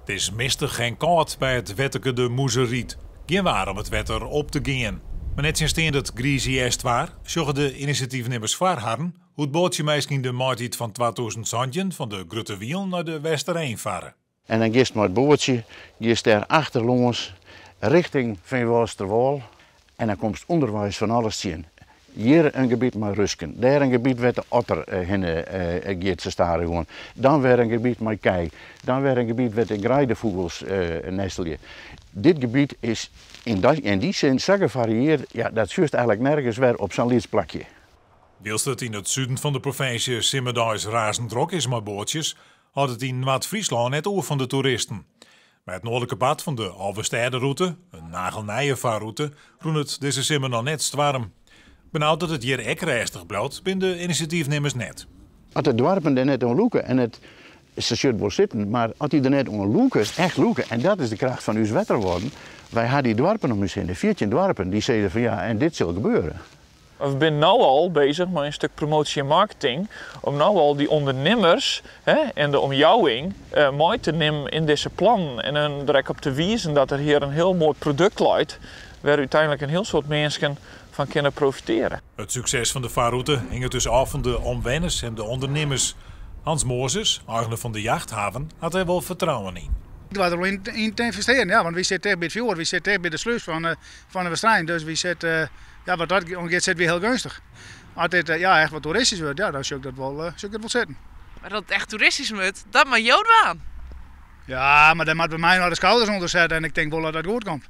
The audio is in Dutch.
Het is mistig en koud bij het wetterke de Moezeriet. Geen waar om het wetter op te gaan. Maar net sinds het grieze est zorgen de initiatiefnemers voorharen hoe het bootje misschien de maartijd van 2000 van de Grutte Wiel naar de Westerheen varen. En dan gist maar het bootje, gist daar achterlangs richting Veenwolsterwal. En dan komt onderwijs van alles zien. Hier een gebied met rusken, daar een gebied waar de otter gaat ze staren gewoon. Dan weer een gebied met kei, dan weer een gebied waar de grijdevoegels nestelen. Dit gebied is in die zin zo gevarieerd, ja, dat zuurt eigenlijk nergens weer op zo'n lidsplakje. Wilst het in het zuiden van de provincie Simmerdijs razend druk is met bootjes, had het in Noord-Friesland net over van de toeristen. Bij het noordelijke pad van de Alverstede-route, een nagelnije vaarroute, groen het deze simmer nog net warm. Benauwd dat het hier ek restig blijft, binnen de initiatiefnemers net. Als de dorpen er net om loeken en het station wel zitten, maar als die er net om loeken, echt loeken, en dat is de kracht van uw wetter worden. Wij hadden die dorpen om ons in, de 14 dorpen, die zeiden van ja, en dit zal gebeuren. We zijn nu al bezig met een stuk promotie en marketing om nu al die ondernemers en de omjouwing mooi te nemen in deze plan en er direct op te wijzen dat er hier een heel mooi product ligt waar uiteindelijk een heel soort mensen van kunnen profiteren. Het succes van de vaarroute hing er dus af van de omwenners en de ondernemers. Hans Mozes, eigenaar van de jachthaven, had er wel vertrouwen in. Ik was er wel in te investeren, ja, want we zitten tegen bij het fjord, we zitten tegen bij de sluis van de Westerheen, dus we zitten, ja, wat dat zit weer heel gunstig. Als dit echt wat toeristisch wordt, ja, dan zou ik dat wel zetten. Maar dat het echt toeristisch moet, dat mag Jood aan. Ja, maar dan moet bij mij naar de schouders onder zetten en ik denk wel dat dat goed komt.